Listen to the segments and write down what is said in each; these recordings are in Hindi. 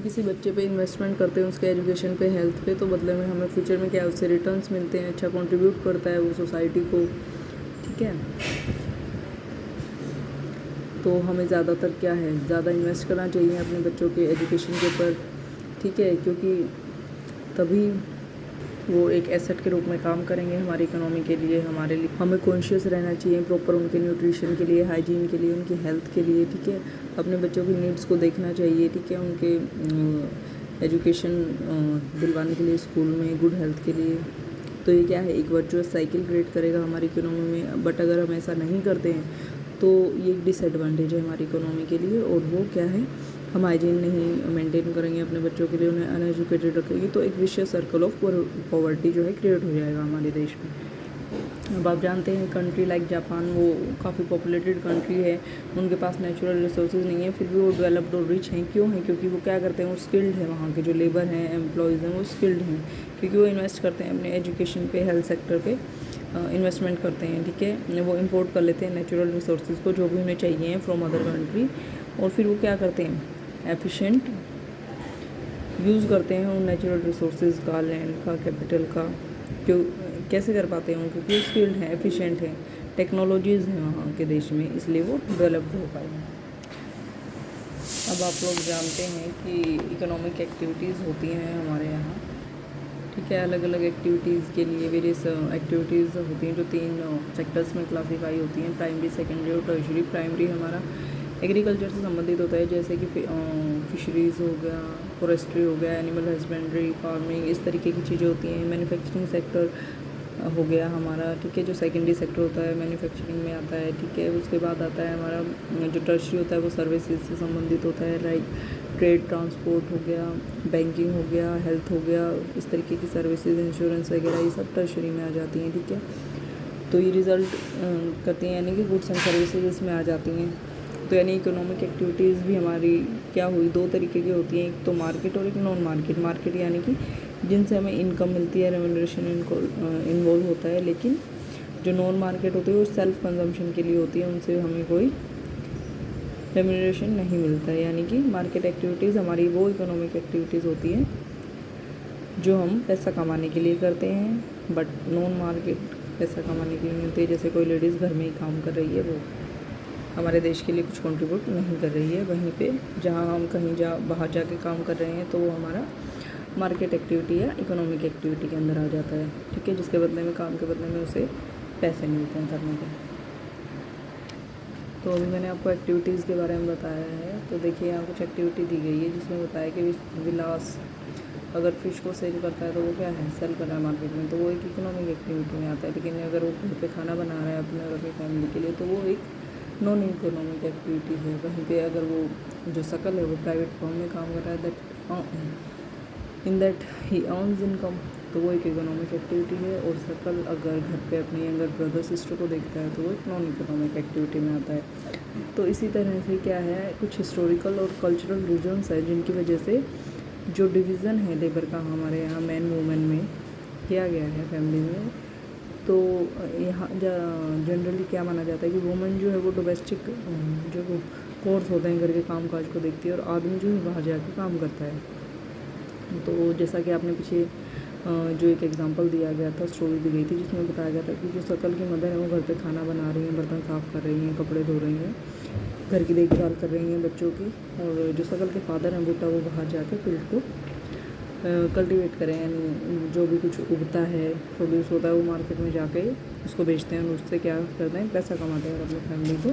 किसी बच्चे पे इन्वेस्टमेंट करते हैं, उसके एजुकेशन पे, हेल्थ पे, तो बदले में हमें फ्यूचर में क्या है उससे रिटर्न्स मिलते हैं, अच्छा कंट्रीब्यूट करता है वो सोसाइटी को, ठीक है। तो हमें ज़्यादातर क्या है, ज़्यादा इन्वेस्ट करना चाहिए अपने बच्चों के एजुकेशन के ऊपर, ठीक है, क्योंकि तभी वो एक एसेट के रूप में काम करेंगे हमारी इकोनॉमी के लिए, हमारे लिए। हमें कॉन्शियस रहना चाहिए प्रॉपर उनके न्यूट्रिशन के लिए, हाइजीन के लिए, उनकी हेल्थ के लिए, ठीक है। अपने बच्चों की नीड्स को देखना चाहिए, ठीक है, उनके एजुकेशन दिलवाने के लिए स्कूल में, गुड हेल्थ के लिए। तो ये क्या है, एक वर्चुअस साइकिल क्रिएट करेगा हमारी इकोनॉमी में। बट अगर हम ऐसा नहीं करते हैं तो ये एक डिसएडवांटेज है हमारी इकोनॉमी के लिए। और वो क्या है, हम हाइजीन नहीं मेंटेन करेंगे अपने बच्चों के लिए, उन्हें अनएजुकेटेड रखेंगे, तो एक विशियस सर्कल ऑफ पॉवर्टी जो है क्रिएट हो जाएगा हमारे देश में। अब आप जानते हैं कंट्री लाइक जापान, वो काफ़ी पॉपुलेटेड कंट्री है, उनके पास नेचुरल रिसोर्सेज नहीं है, फिर भी वो डेवलप्ड और रिच हैं। क्यों हैं? क्योंकि वो क्या करते हैं, वो स्किल्ड है, वहाँ के जो लेबर हैं, एम्प्लॉयज़ हैं, वो स्किल्ड हैं, क्योंकि वो इन्वेस्ट करते हैं अपने एजुकेशन पे, हेल्थ सेक्टर पे इन्वेस्टमेंट करते हैं, ठीक है। वो इंपोर्ट कर लेते हैं नेचुरल रिसोर्सेज को, जो भी उन्हें चाहिए हैं फ्रॉम अदर कंट्री, और फिर वो क्या करते हैं, एफिशिएंट यूज़ करते हैं उन नेचुरल रिसोर्सेज का, लैंड का, कैपिटल का। क्यों कैसे कर पाते हैं? क्योंकि वो स्किल्ड हैं, एफिशिएंट हैं, टेक्नोलॉजीज़ हैं वहाँ के देश में, इसलिए वो डेवलप्ड हो पाए हैं। अब आप लोग जानते हैं कि इकोनॉमिक एक्टिविटीज़ होती हैं हमारे यहाँ, ठीक है। अलग अलग एक्टिविटीज़ के लिए वेरियस एक्टिविटीज़ होती हैं जो 3 सेक्टर्स में क्लासीफाई होती हैं, प्राइमरी, सेकेंडरी और टर्शरी। प्राइमरी हमारा एग्रीकल्चर से संबंधित होता है, जैसे कि फिशरीज़ हो गया, फॉरेस्ट्री हो गया, एनिमल हस्बेंड्री, फार्मिंग, इस तरीके की चीज़ें होती हैं। मैन्युफैक्चरिंग सेक्टर हो गया हमारा, ठीक है, जो सेकेंडरी सेक्टर होता है मैन्युफैक्चरिंग में आता है, ठीक है। उसके बाद आता है हमारा जो टर्शरी होता है, वो सर्विसेज से संबंधित होता है, लाइक ट्रेड, ट्रांसपोर्ट हो गया, बैंकिंग हो गया, हेल्थ हो गया, इस तरीके की सर्विसेज, इंश्योरेंस वगैरह, ये सब टर्शरी में आ जाती हैं, ठीक है। तो ये रिज़ल्ट करती हैं, यानी कि गुड्स एंड सर्विसेज इसमें आ जाती हैं। तो यानी इकोनॉमिक एक्टिविटीज़ भी हमारी क्या हुई, 2 तरीके की होती हैं, एक तो मार्केट और एक नॉन मार्केट। मार्केट यानी कि जिनसे हमें इनकम मिलती है, रेम्यूनरेशन इन्वॉल्व होता है, लेकिन जो नॉन मार्केट होती है वो सेल्फ कंजम्पशन के लिए होती है, उनसे हमें कोई रेम्यूनरेशन नहीं मिलता है। यानी कि मार्केट एक्टिविटीज़ हमारी वो इकोनॉमिक एक्टिविटीज़ होती हैं जो हम पैसा कमाने के लिए करते हैं, बट नॉन मार्केट पैसा कमाने के लिए नहीं होती है। जैसे कोई लेडीज़ घर में ही काम कर रही है, वो हमारे देश के लिए कुछ कंट्रीब्यूट नहीं कर रही है। वहीं पे जहाँ हम कहीं बाहर जाके काम कर रहे हैं, तो वो हमारा मार्केट एक्टिविटी या इकोनॉमिक एक्टिविटी के अंदर आ जाता है, ठीक है, जिसके बदले में, काम के बदले में उसे पैसे मिलते हैं करने के। तो अभी मैंने आपको एक्टिविटीज़ के बारे में बताया है। तो देखिए यहाँ कुछ एक्टिविटी दी गई है जिसमें बताया कि विलास अगर फ़िश को सेल करता है तो वो क्या है, सेल कर रहा है मार्केट में, तो वो एक इकोनॉमिक एक्टिविटी में आता है। लेकिन अगर वो घर पे खाना बना रहा है अपने और अपनी फैमिली के लिए, तो वो एक नॉन इकोनॉमिक एक्टिविटी है। वहीं पे अगर वो जो शकल है वो प्राइवेट फर्म में काम कर रहा है, in that he earns income, तो वो एक इकोनॉमिक एक्टिविटी है। और शकल अगर घर पे अपनी यंगर ब्रदर सिस्टर को देखता है, तो वो एक नॉन इकोनॉमिक एक्टिविटी में आता है। तो इसी तरह से क्या है, कुछ हिस्टोरिकल और कल्चरल रीजन्स है जिनकी वजह से जो डिवीज़न है लेबर का हमारे यहाँ मैन वूमेन में किया गया है फैमिली में। तो यहाँ जनरली क्या माना जाता है कि वुमेन जो है वो डोमेस्टिक जो कोर्स होते हैं घर के काम काज को देखती है, और आदमी जो है बाहर जाके काम करता है। तो जैसा कि आपने पीछे जो एक एग्जांपल दिया गया था, स्टोरी दी गई थी, जिसमें बताया गया था कि जो शकल की मदर है वो घर पे खाना बना रही हैं, बर्तन साफ़ कर रही हैं, कपड़े धो रही हैं, घर की देखभाल कर रही हैं बच्चों की। और जो शकल के फादर हैं बुट्टा, वो बाहर जाके फील्ड को कल्टीवेट करें, यानी जो भी कुछ उगता है, प्रोड्यूस होता है, वो मार्केट में जाके उसको बेचते हैं और उससे क्या करते हैं, पैसा कमाते हैं और अपनी फैमिली को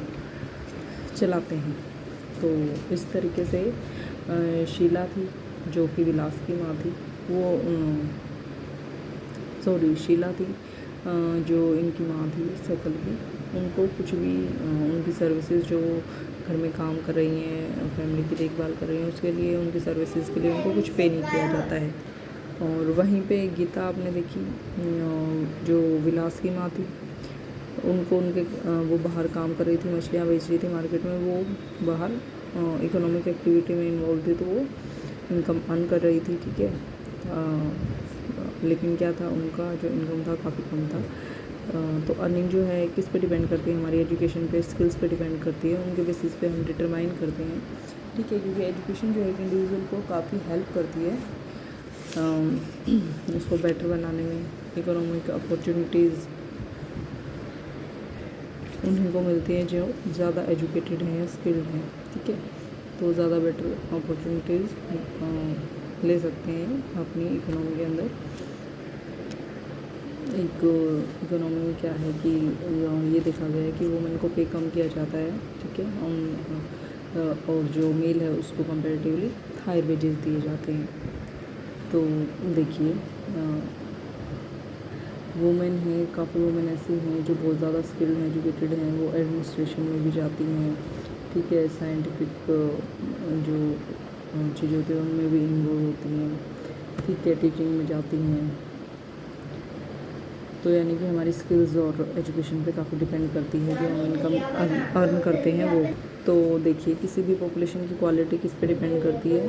चलाते हैं। तो इस तरीके से शीला थी जो कि विलास की माँ थी, वो शीला थी जो इनकी माँ थी शकल की, उनको कुछ भी उनकी सर्विसेज जो घर में काम कर रही हैं, फैमिली की देखभाल कर रही हैं, उसके लिए, उनकी सर्विसेज के लिए उनको कुछ पे नहीं किया जाता है। और वहीं पे गीता आपने देखी, जो विलास की माँ थी, उनको उनके वो बाहर काम कर रही थी, मछलियाँ बेच रही थी मार्केट में, वो बाहर इकोनॉमिक एक्टिविटी में इन्वॉल्व थी, तो वो इनकम अर्न कर रही थी, ठीक है। लेकिन क्या था, उनका जो इनकम था काफ़ी कम था। तो अर्निंग जो है किस पे डिपेंड करती है, हमारी एजुकेशन पे, स्किल्स पे डिपेंड करती है, उनके बेसिस पे हम डिटरमाइन करते हैं ठीक है, क्योंकि एजुकेशन जो है कि इंडिविजुअल को काफ़ी हेल्प करती है उसको बेटर बनाने में। इकोनॉमिक अपॉर्चुनिटीज़ उन्हीं को मिलती हैं जो ज़्यादा एजुकेटेड हैं या स्किल्ड हैं, ठीक है। तो ज़्यादा बेटर अपॉर्चुनिटीज़ ले सकते हैं अपनी इकोनॉमी के अंदर। एक इकोनॉमी में क्या है कि ये देखा गया है कि वुमेन को पे कम किया जाता है, ठीक है, और जो मेल है उसको कंपैरेटिवली हायर वेजेस दिए जाते हैं। तो देखिए वुमेन हैं, काफ़ी वुमेन ऐसी हैं जो बहुत ज़्यादा स्किल्ड हैं, एजुकेटेड हैं, वो एडमिनिस्ट्रेशन में भी जाती हैं, ठीक है, साइंटिफिक जो चीज़ें होती हैं उनमें भी इन्वॉल्व होती हैं, ठीक है, टीचिंग में जाती हैं। तो यानी कि हमारी स्किल्स और एजुकेशन पे काफ़ी डिपेंड करती है जो हम इनकम अर्न करते हैं वो। तो देखिए किसी भी पॉपुलेशन की क्वालिटी किस पे डिपेंड करती है,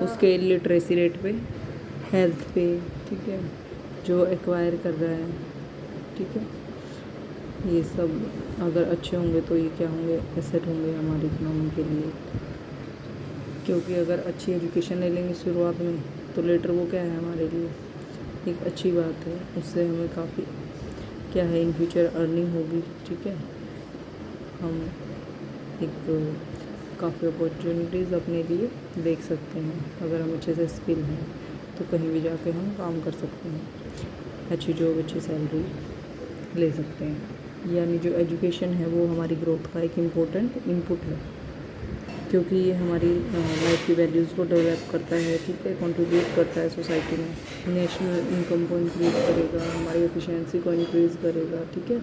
उसके लिटरेसी रेट पे, हेल्थ पे, ठीक है, जो एक्वायर कर रहा है, ठीक है, ये सब अगर अच्छे होंगे तो ये क्या होंगे, एसेट होंगे हमारी इकोनॉमी के लिए। क्योंकि अगर अच्छी एजुकेशन ले लेंगे शुरुआत में तो लेटर वो क्या है हमारे लिए एक अच्छी बात है, उससे हमें काफ़ी क्या है इन फ्यूचर अर्निंग होगी, ठीक है, हम एक काफ़ी अपॉर्चुनिटीज़ अपने लिए देख सकते हैं। अगर हम अच्छे से स्किल हैं तो कहीं भी जाके हम काम कर सकते हैं, अच्छी जॉब, अच्छी सैलरी ले सकते हैं। यानी जो एजुकेशन है वो हमारी ग्रोथ का एक इम्पोर्टेंट इनपुट है, क्योंकि ये हमारी लाइफ की वैल्यूज़ को डेवलप करता है, ठीक है, कंट्रीब्यूट करता है सोसाइटी में, नेशनल इनकम को इंक्रीज़ करेगा, हमारी एफिशिएंसी को इंक्रीज़ करेगा, ठीक है।